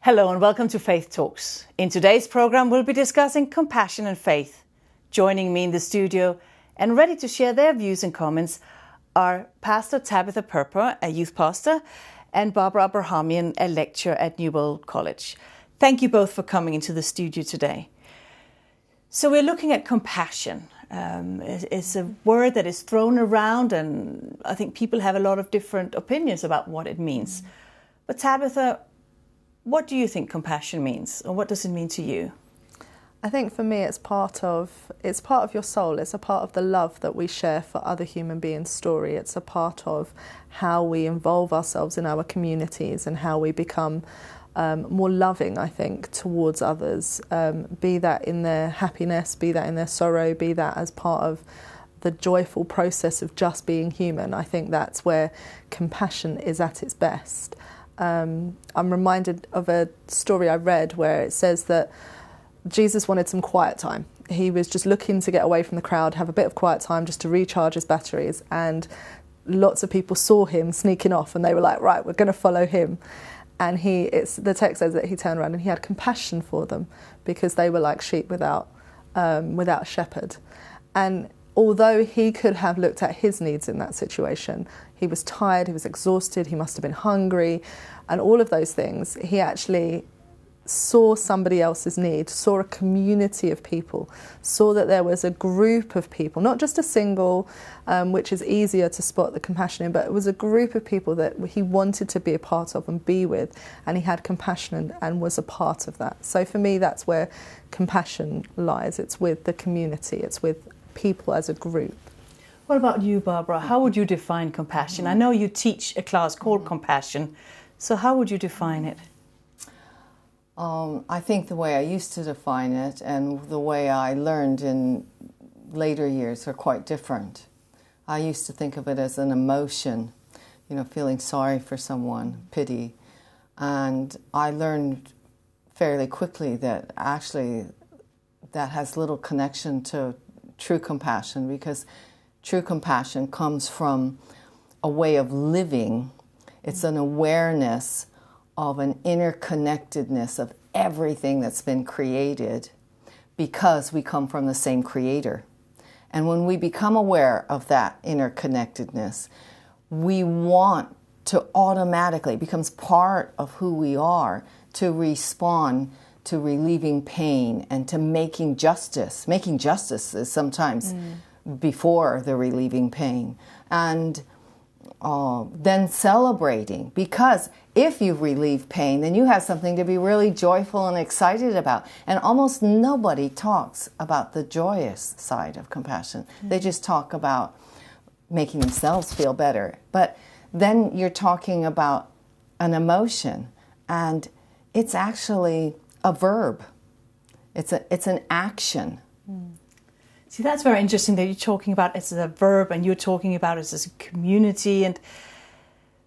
Hello and welcome to Faith Talks. In today's program, we'll be discussing compassion and faith. Joining me in the studio and ready to share their views and comments are Pastor Tabitha Purper, a youth pastor, and Barbara Abrahamian, a lecturer at New World College. Thank you both for coming into the studio today. So we're looking at compassion. It's a word that is thrown around, and I think people have a lot of different opinions about what it means. But Tabitha, what do you think compassion means, or what does it mean to you? I think for me it's part of your soul. It's a part of the love that we share for other human beings' story. It's a part of how we involve ourselves in our communities and how we become more loving, I think, towards others, be that in their happiness, be that in their sorrow, be that as part of the joyful process of just being human. I think that's where compassion is at its best. I'm reminded of a story I read where it says that Jesus wanted some quiet time. He was just looking to get away from the crowd, have a bit of quiet time just to recharge his batteries, and lots of people saw him sneaking off and they were like, right, we're going to follow him. And the text says that he turned around and he had compassion for them because they were like sheep without a shepherd. And although he could have looked at his needs in that situation, he was tired, he was exhausted, he must have been hungry, and all of those things, he actually saw somebody else's need, saw a community of people, saw that there was a group of people, not just a single, which is easier to spot the compassion in, but it was a group of people that he wanted to be a part of and be with, and he had compassion and was a part of that. So for me, that's where compassion lies. It's with the community, it's with people as a group. What about you, Barbara? How would you define compassion? I know you teach a class called Compassion, so how would you define it? I think the way I used to define it and the way I learned in later years are quite different. I used to think of it as an emotion, feeling sorry for someone, pity. And I learned fairly quickly that actually that has little connection to true compassion, because true compassion comes from a way of living. It's an awareness of an interconnectedness of everything that's been created because we come from the same creator. And when we become aware of that interconnectedness, we want to automatically, it becomes part of who we are, to respond to relieving pain and to making justice. Making justice is sometimes before the relieving pain. And then celebrating, because if you relieve pain, then you have something to be really joyful and excited about. And almost nobody talks about the joyous side of compassion. They just talk about making themselves feel better. But then you're talking about an emotion, and it's actually a verb. It's an action. See, that's very interesting that you're talking about it as a verb and you're talking about it as a community. And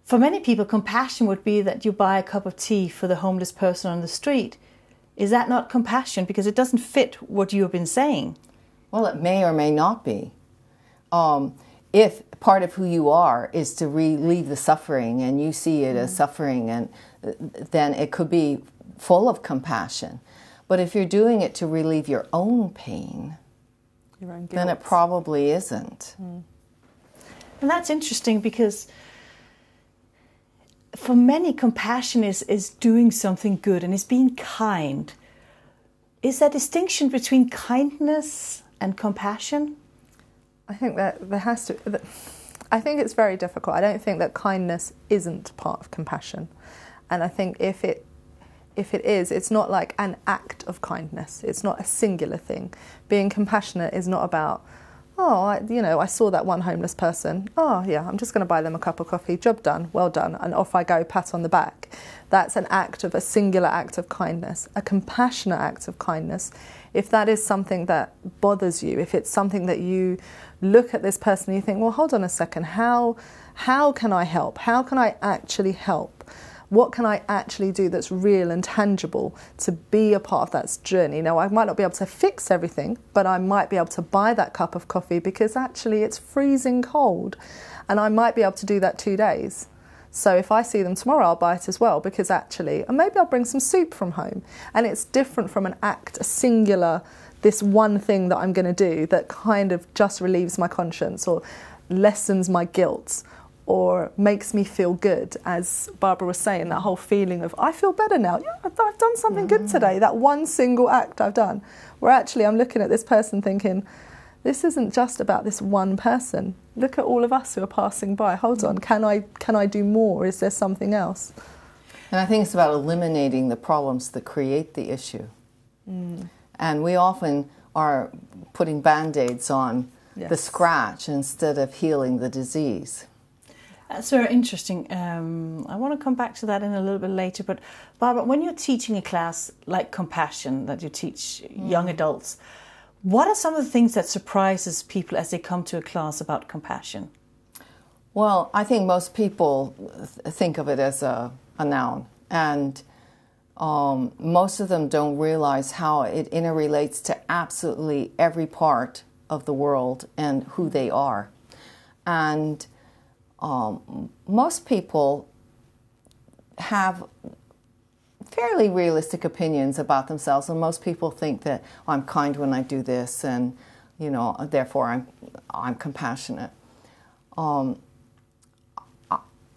for many people, compassion would be that you buy a cup of tea for the homeless person on the street. Is that not compassion? Because it doesn't fit what you have been saying. Well, it may or may not be. If part of who you are is to relieve the suffering and you see it as suffering, and then it could be full of compassion. But if you're doing it to relieve your own pain, then it probably isn't. And that's interesting, because for many, compassion is doing something good and is being kind. Is there a distinction between kindness and compassion? I think that there has to. I think it's very difficult. I don't think that kindness isn't part of compassion, and I think if it is, it's not like an act of kindness. It's not a singular thing. Being compassionate is not about, I saw that one homeless person. Oh, yeah, I'm just going to buy them a cup of coffee. Job done, well done, and off I go, pat on the back. That's a singular act of kindness. A compassionate act of kindness, if that is something that bothers you, if it's something that you look at this person and you think, well, hold on a second, how can I help? How can I actually help? What can I actually do that's real and tangible to be a part of that journey? Now, I might not be able to fix everything, but I might be able to buy that cup of coffee because actually it's freezing cold, and I might be able to do that 2 days. So if I see them tomorrow, I'll buy it as well, because actually, and maybe I'll bring some soup from home. And it's different from an act, a singular, this one thing that I'm going to do that kind of just relieves my conscience or lessens my guilt or makes me feel good. As Barbara was saying, that whole feeling of, I feel better now. Yeah, I've done something good today, that one single act I've done. Where actually I'm looking at this person thinking, this isn't just about this one person. Look at all of us who are passing by. Hold on, can I do more? Is there something else? And I think it's about eliminating the problems that create the issue. And we often are putting Band-Aids on the scratch instead of healing the disease. That's very interesting. I want to come back to that in a little bit later. But Barbara, when you're teaching a class like compassion that you teach young adults, what are some of the things that surprises people as they come to a class about compassion? Well, I think most people think of it as a noun, and most of them don't realize how it interrelates to absolutely every part of the world and who they are. And most people have fairly realistic opinions about themselves, and most people think that I'm kind when I do this, and therefore I'm compassionate.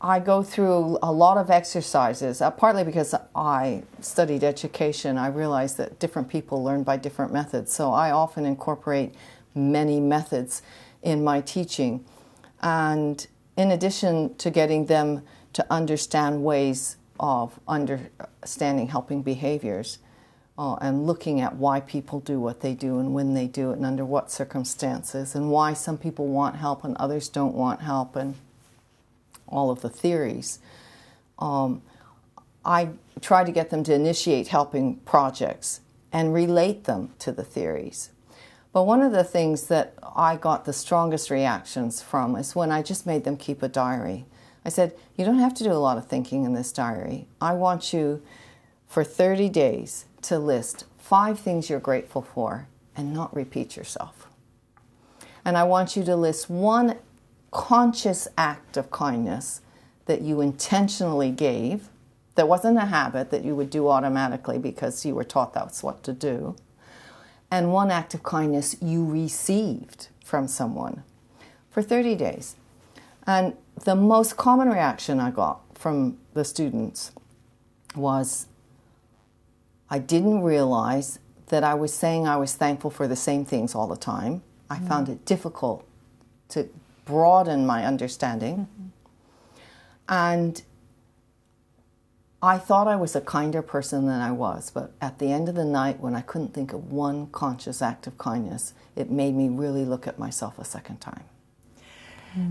I go through a lot of exercises, partly because I studied education. I realized that different people learn by different methods, so I often incorporate many methods in my teaching. And in addition to getting them to understand ways of understanding helping behaviors and looking at why people do what they do and when they do it and under what circumstances, and why some people want help and others don't want help, and all of the theories. I try to get them to initiate helping projects and relate them to the theories. But one of the things that I got the strongest reactions from is when I just made them keep a diary. I said, you don't have to do a lot of thinking in this diary. I want you for 30 days to list 5 things you're grateful for and not repeat yourself. And I want you to list 1 conscious act of kindness that you intentionally gave, that wasn't a habit that you would do automatically because you were taught that's what to do, and 1 act of kindness you received from someone for 30 days. And the most common reaction I got from the students was, I didn't realize that I was saying I was thankful for the same things all the time. I found it difficult to broaden my understanding. And I thought I was a kinder person than I was, but at the end of the night, when I couldn't think of 1 conscious act of kindness, it made me really look at myself a second time.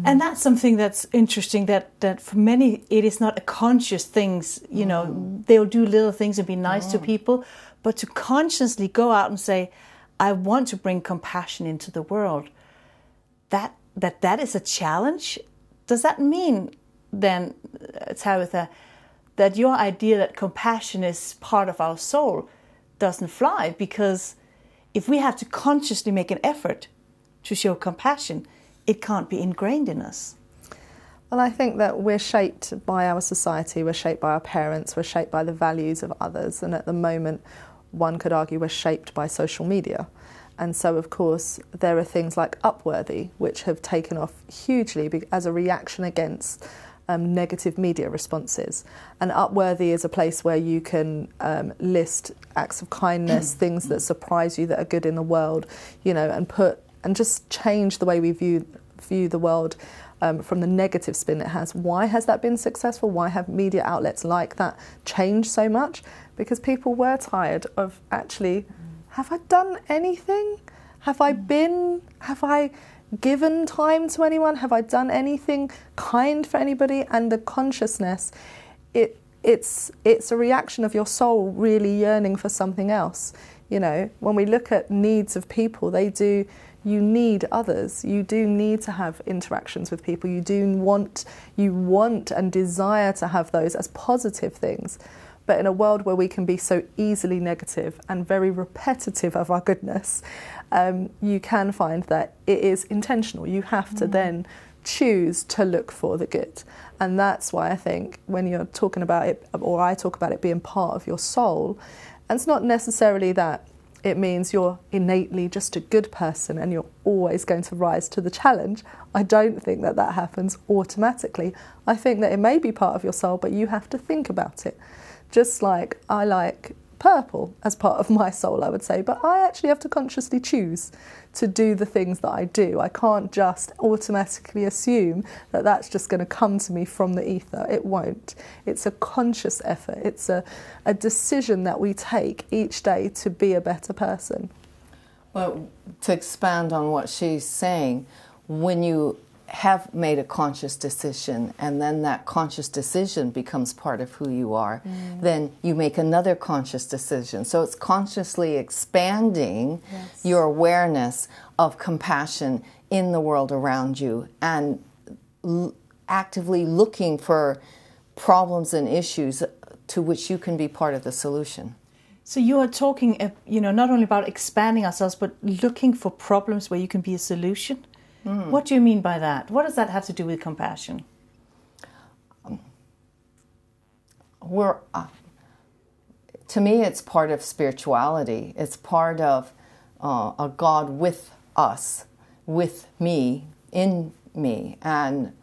And that's something that's interesting, that for many it is not a conscious things, they'll do little things and be nice to people, but to consciously go out and say, I want to bring compassion into the world, that is a challenge. Does that mean then, Tabitha, that your idea that compassion is part of our soul doesn't fly? Because if we have to consciously make an effort to show compassion, it can't be ingrained in us. Well, I think that we're shaped by our society, we're shaped by our parents, we're shaped by the values of others, and at the moment one could argue we're shaped by social media. And so, of course, there are things like Upworthy, which have taken off hugely as a reaction against negative media responses. And Upworthy is a place where you can list acts of kindness, things that surprise you that are good in the world, and just change the way we view the world from the negative spin it has. Why has that been successful? Why have media outlets like that changed so much? Because people were tired of actually, have I done anything? Have I given time to anyone? Have I done anything kind for anybody? And the consciousness, it's a reaction of your soul really yearning for something else. When we look at needs of people, you need others. You do need to have interactions with people. You want and desire to have those as positive things. But in a world where we can be so easily negative and very repetitive of our goodness, you can find that it is intentional. You have to then choose to look for the good. And that's why I think when you're talking about it, or I talk about it being part of your soul, and it's not necessarily that it means you're innately just a good person and you're always going to rise to the challenge. I don't think that that happens automatically. I think that it may be part of your soul, but you have to think about it. Just like I like purple as part of my soul, I would say, but I actually have to consciously choose to do the things that I do. I can't just automatically assume that that's just going to come to me from the ether. It won't. It's a conscious effort. It's a decision that we take each day to be a better person. Well, to expand on what she's saying, when you have made a conscious decision and then that conscious decision becomes part of who you are, then you make another conscious decision. So it's consciously expanding your awareness of compassion in the world around you and actively looking for problems and issues to which you can be part of the solution. So you are talking, not only about expanding ourselves, but looking for problems where you can be a solution. What do you mean by that? What does that have to do with compassion? To me, it's part of spirituality. It's part of a God with us, with me, in me. And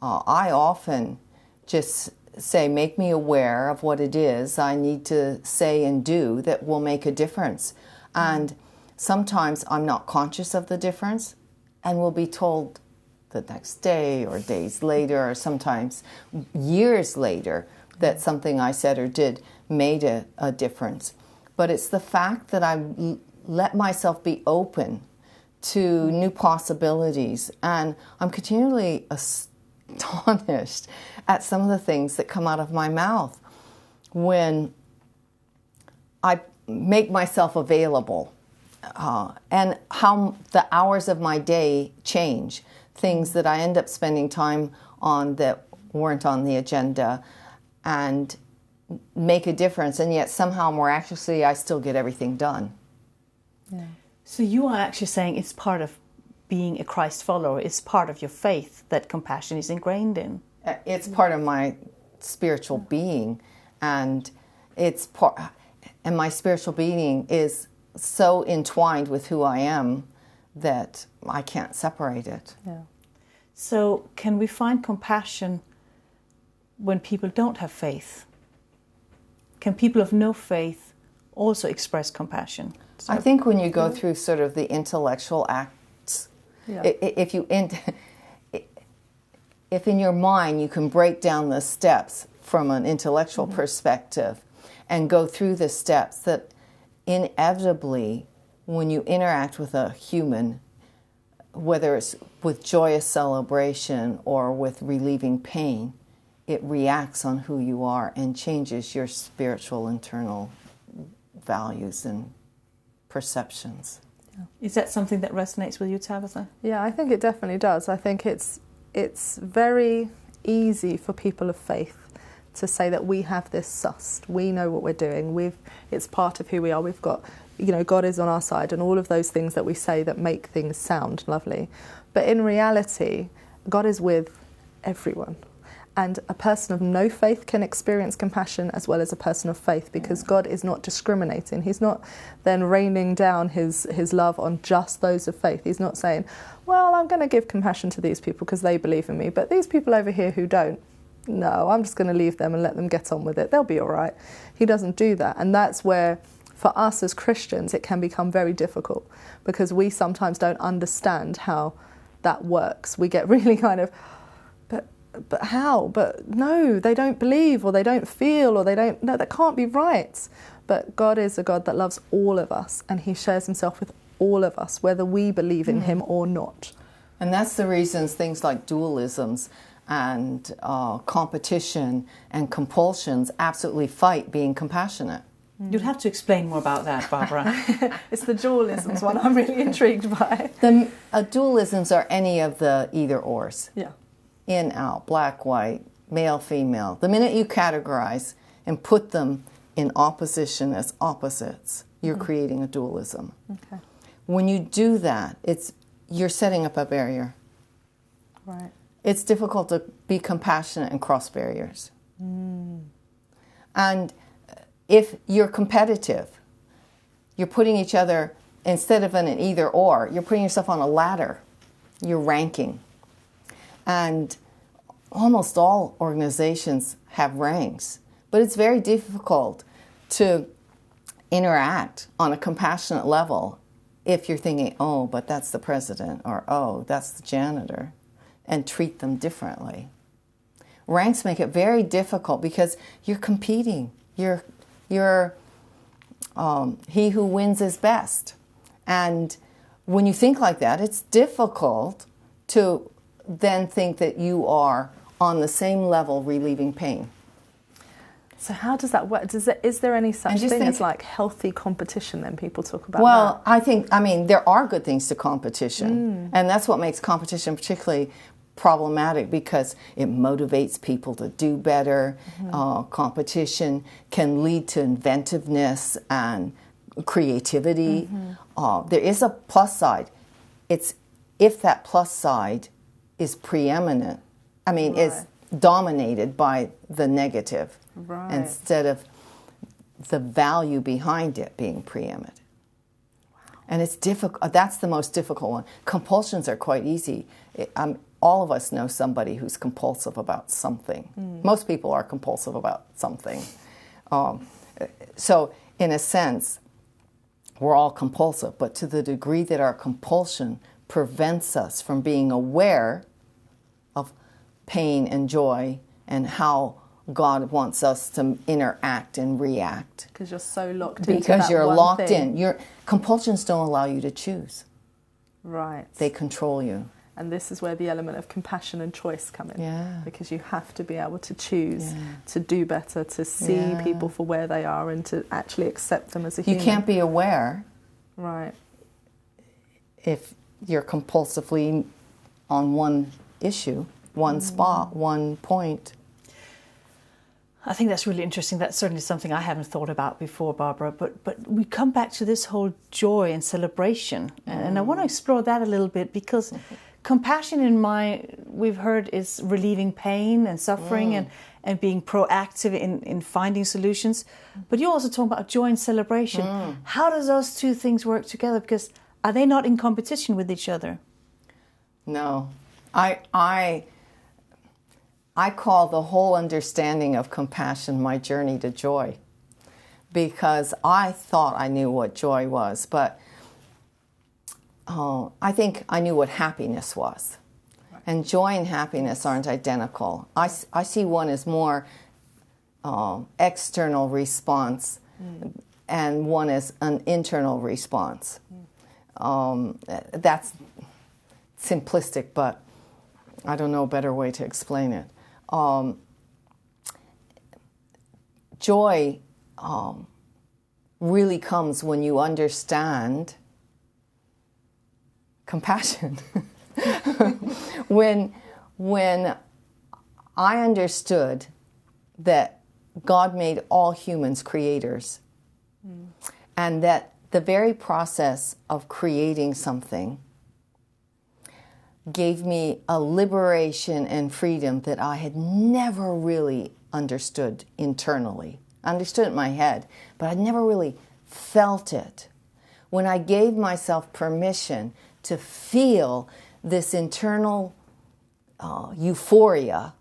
I often just say, make me aware of what it is I need to say and do that will make a difference. And sometimes I'm not conscious of the difference, and will be told the next day or days later or sometimes years later that something I said or did made a difference. But it's the fact that I let myself be open to new possibilities, and I'm continually astonished at some of the things that come out of my mouth when I make myself available. And how the hours of my day change, things that I end up spending time on that weren't on the agenda, and make a difference, and yet somehow miraculously I still get everything done. Yeah. So you are actually saying it's part of being a Christ follower, it's part of your faith that compassion is ingrained in. It's part of my spiritual being, and and my spiritual being is so entwined with who I am that I can't separate it. Yeah. So can we find compassion when people don't have faith? Can people of no faith also express compassion? I think when you go through sort of the intellectual acts, if in your mind you can break down the steps from an intellectual perspective and go through the steps, that inevitably, when you interact with a human, whether it's with joyous celebration or with relieving pain, it reacts on who you are and changes your spiritual internal values and perceptions. Yeah. Is that something that resonates with you, Tabitha? Yeah, I think it definitely does. I think it's very easy for people of faith to say that we have this sussed, we know what we're doing, it's part of who we are, we've got, God is on our side, and all of those things that we say that make things sound lovely. But in reality, God is with everyone. And a person of no faith can experience compassion as well as a person of faith, because God is not discriminating. He's not then raining down his love on just those of faith. He's not saying, well, I'm going to give compassion to these people because they believe in me, but these people over here who don't, no, I'm just going to leave them and let them get on with it. They'll be all right. He doesn't do that. And that's where, for us as Christians, it can become very difficult, because we sometimes don't understand how that works. We get really kind of, but how? But no, they don't believe, or they don't feel, or no, that can't be right. But God is a God that loves all of us, and he shares himself with all of us, whether we believe in him or not. And that's the reasons things like dualisms and competition and compulsions absolutely fight being compassionate. You'd have to explain more about that, Barbara. It's the dualisms one I'm really intrigued by. The dualisms are any of the either-ors. Yeah. In, out, black, white, male, female. The minute you categorize and put them in opposition as opposites, you're creating a dualism. Okay. When you do that, you're setting up a barrier. Right. it's difficult to be compassionate and cross barriers. And if you're competitive, you're putting each other, instead of an either or, you're putting yourself on a ladder. You're ranking. And almost all organizations have ranks. But it's very difficult to interact on a compassionate level if you're thinking, oh, but that's the president, or oh, that's the janitor, and treat them differently. Ranks make it very difficult because you're competing. You're he who wins is best. And when you think like that, it's difficult to then think that you are on the same level relieving pain. So how does that work? Is there any such thing as like healthy competition then? People talk about well, that. I mean, there are good things to competition. And that's what makes competition particularly problematic, because it motivates people to do better. Competition can lead to inventiveness and creativity. There is a plus side. It's if that plus side is preeminent, is dominated by the negative instead of the value behind it being preeminent. And it's difficult. That's the most difficult one. Compulsions are quite easy. All of us know somebody who's compulsive about something. Most people are compulsive about something. So in a sense, we're all compulsive, but to the degree that our compulsion prevents us from being aware of pain and joy and how God wants us to interact and react. Because you're so locked into Because that you're one locked thing. in. Your compulsions don't allow you to choose. Right. They control you. And this is where the element of compassion and choice come in. Yeah. Because you have to be able to choose to do better, to see people for where they are and to actually accept them as a human. You can't be aware if you're compulsively on one issue, one spot, one point. I think that's really interesting. That's certainly something I haven't thought about before, Barbara. But we come back to this whole joy and celebration. And I want to explore that a little bit, because compassion we've heard, is relieving pain and suffering and being proactive in finding solutions. But you also talk about joy and celebration. How does those two things work together? Because are they not in competition with each other? No. I call the whole understanding of compassion my journey to joy, because I thought I knew what joy was, but I think I knew what happiness was. And joy and happiness aren't identical. I see one as more external response, and one as an internal response. That's simplistic, but I don't know a better way to explain it. Joy really comes when you understand compassion. When I understood that God made all humans creators, and that the very process of creating something gave me a liberation and freedom that I had never really understood internally. I understood it in my head, but I'd never really felt it. When I gave myself permission to feel this internal euphoria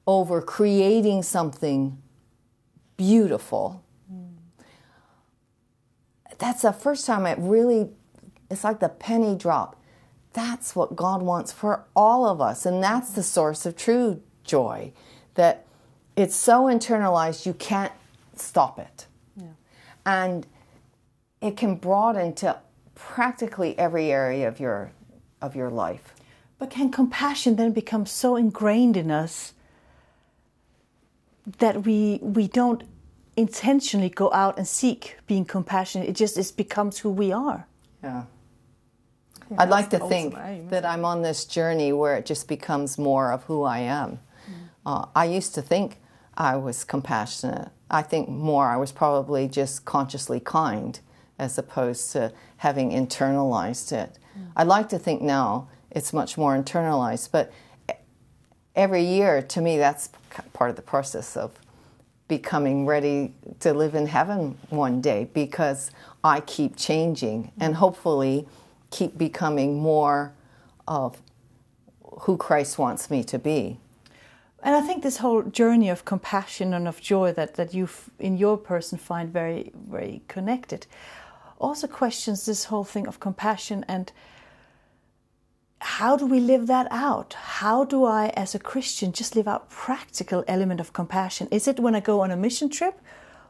over creating something beautiful, that's the first time it's like the penny drop. That's what God wants for all of us. And that's the source of true joy, that it's so internalized you can't stop it. Yeah. And it can broaden to practically every area of your life. But can compassion then become so ingrained in us that we don't intentionally go out and seek being compassionate? It becomes who we are. Yeah. I'd like to think that I'm on this journey where it just becomes more of who I am. I used to think I was compassionate. I think more I was probably just consciously kind, as opposed to having internalized it. I'd like to think now it's much more internalized, but every year, to me, that's part of the process of becoming ready to live in heaven one day, because I keep changing and hopefully keep becoming more of who Christ wants me to be. And I think this whole journey of compassion and of joy that you in your person find very, very connected also questions this whole thing of compassion and how do we live that out? How do I, as a Christian, just live out practical element of compassion? Is it when I go on a mission trip,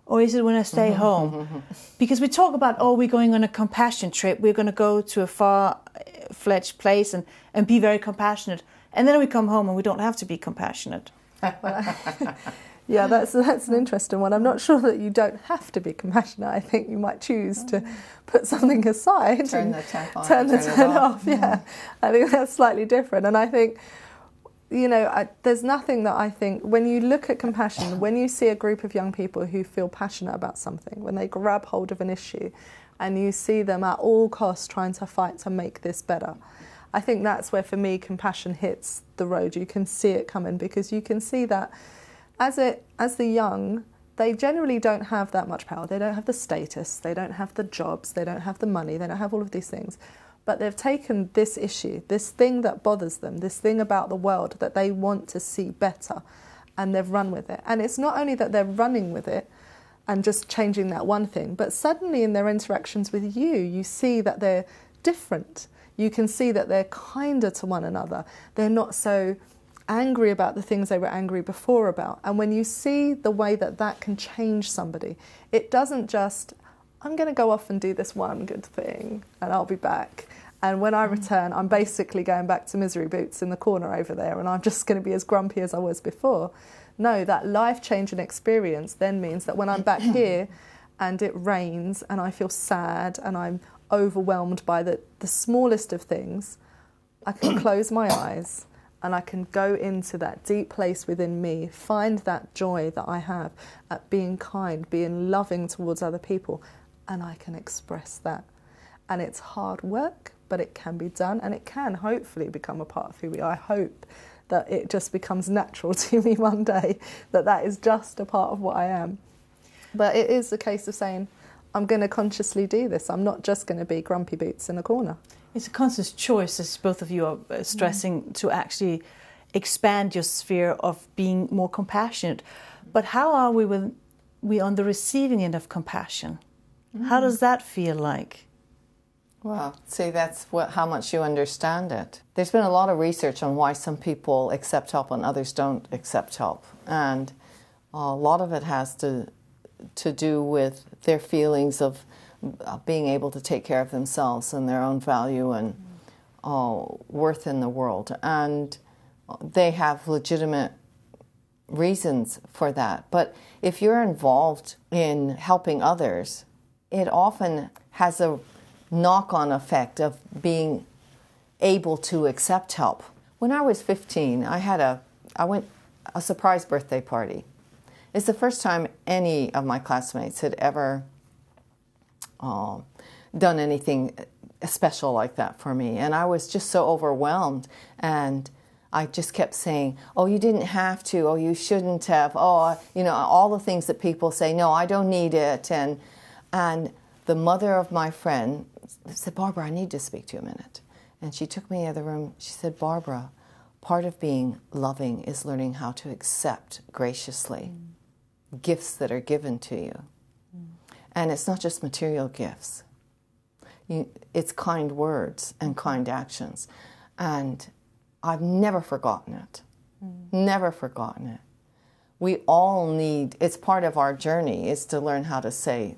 or is it when I stay home? Because we talk about, oh, we're going on a compassion trip. We're going to go to a far-fetched place and be very compassionate. And then we come home and we don't have to be compassionate. Yeah, that's an interesting one. I'm not sure that you don't have to be compassionate. I think you might choose to put something aside. Turn the tap on. Turn it off. Yeah, I think that's slightly different. And I think, there's nothing that I think, when you look at compassion, when you see a group of young people who feel passionate about something, when they grab hold of an issue and you see them at all costs trying to fight to make this better, I think that's where, for me, compassion hits the road. You can see it coming, because you can see that as the young, they generally don't have that much power. They don't have the status, they don't have the jobs, they don't have the money, they don't have all of these things. But they've taken this issue, this thing that bothers them, this thing about the world that they want to see better, and they've run with it. And it's not only that they're running with it and just changing that one thing, but suddenly in their interactions with you, you see that they're different. You can see that they're kinder to one another. They're not so angry about the things they were angry before about. And when you see the way that can change somebody, it doesn't just, I'm going to go off and do this one good thing and I'll be back. And when I return, I'm basically going back to misery boots in the corner over there and I'm just going to be as grumpy as I was before. No, that life-changing experience then means that when I'm back here and it rains and I feel sad and I'm overwhelmed by the smallest of things, I can close my eyes and I can go into that deep place within me, find that joy that I have at being kind, being loving towards other people, and I can express that. And it's hard work, but it can be done, and it can hopefully become a part of who we are. I hope that it just becomes natural to me one day, that is just a part of what I am. But it is a case of saying, I'm going to consciously do this. I'm not just going to be grumpy boots in a corner. It's a conscious choice, as both of you are stressing, to actually expand your sphere of being more compassionate. But how are we on the receiving end of compassion? How does that feel like? Well, see, that's how much you understand it. There's been a lot of research on why some people accept help and others don't accept help. And a lot of it has to do with their feelings of being able to take care of themselves and their own value and worth in the world. And they have legitimate reasons for that. But if you're involved in helping others, it often has a knock-on effect of being able to accept help. When I was 15, I went a surprise birthday party. It's the first time any of my classmates had ever done anything special like that for me. And I was just so overwhelmed. And I just kept saying, oh, you didn't have to. Oh, you shouldn't have. Oh, all the things that people say, no, I don't need it. And the mother of my friend said, Barbara, I need to speak to you a minute. And she took me in the room. She said, Barbara, part of being loving is learning how to accept graciously gifts that are given to you. And it's not just material gifts. It's kind words and kind actions. And I've never forgotten it. Never forgotten it. We all need, it's part of our journey, is to learn how to say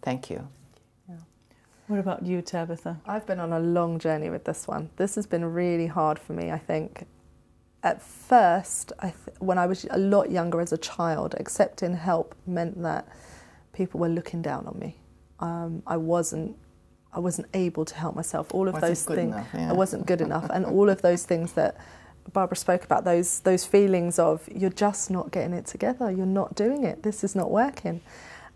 thank you. Yeah. What about you, Tabitha? I've been on a long journey with this one. This has been really hard for me, I think. At first, when I was a lot younger as a child, accepting help meant that people were looking down on me. I wasn't able to help myself. All of those things, I wasn't good enough, and all of those things that Barbara spoke about, those feelings of you're just not getting it together, you're not doing it, this is not working.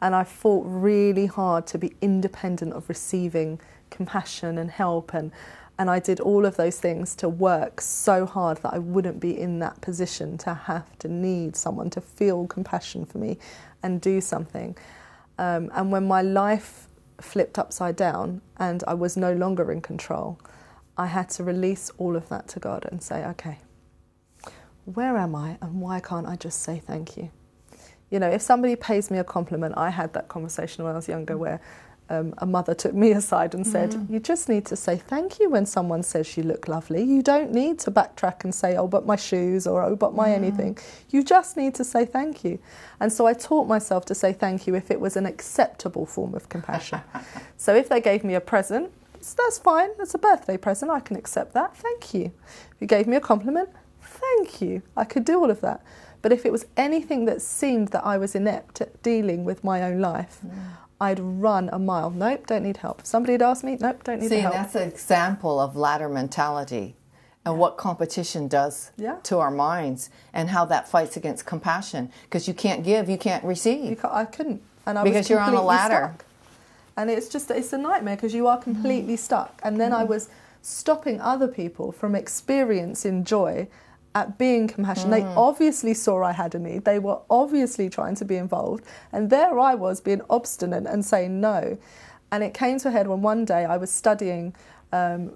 And I fought really hard to be independent of receiving compassion and help, and And I did all of those things to work so hard that I wouldn't be in that position to have to need someone to feel compassion for me and do something. And when my life flipped upside down and I was no longer in control, I had to release all of that to God and say, okay, where am I and why can't I just say thank you? You know, if somebody pays me a compliment, I had that conversation when I was younger where a mother took me aside and said, you just need to say thank you when someone says you look lovely. You don't need to backtrack and say, oh, but my shoes, or oh, but my anything. You just need to say thank you. And so I taught myself to say thank you if it was an acceptable form of compassion. So if they gave me a present, that's fine. That's a birthday present. I can accept that. Thank you. If you gave me a compliment, thank you. I could do all of that. But if it was anything that seemed that I was inept at dealing with my own life, I'd run a mile. Nope, don't need help. If somebody had asked me, nope, don't need help. See, that's an example of ladder mentality and what competition does to our minds and how that fights against compassion. Because you can't give, you can't receive. I couldn't. And I because was you're on a ladder. Stuck. And it's a nightmare because you are completely stuck. And then I was stopping other people from experiencing joy at being compassionate. They obviously saw I had a need. They were obviously trying to be involved. And there I was being obstinate and saying no. And it came to a head when one day I was studying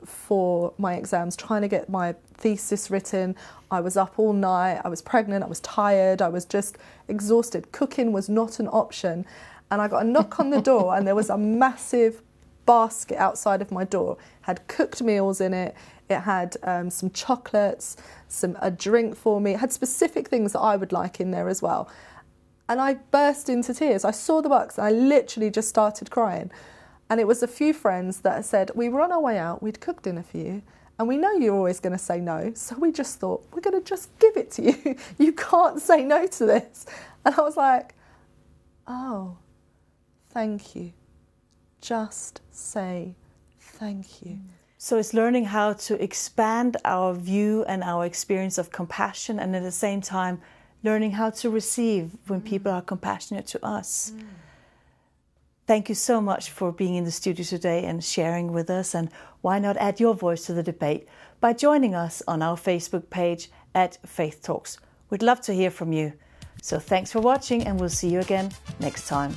for my exams, trying to get my thesis written. I was up all night. I was pregnant. I was tired. I was just exhausted. Cooking was not an option. And I got a knock on the door and there was a massive basket outside of my door. It had cooked meals in it. It had some chocolates, a drink for me. It had specific things that I would like in there as well. And I burst into tears. I saw the box and I literally just started crying. And it was a few friends that said, we were on our way out, we'd cooked dinner for you, and we know you're always going to say no, so we just thought, we're going to just give it to you. You can't say no to this. And I was like, oh, thank you. Just say thank you. So it's learning how to expand our view and our experience of compassion, and at the same time learning how to receive when people are compassionate to us. Thank you so much for being in the studio today and sharing with us. And why not add your voice to the debate by joining us on our Facebook page at Faith Talks. We'd love to hear from you. So thanks for watching, and we'll see you again next time.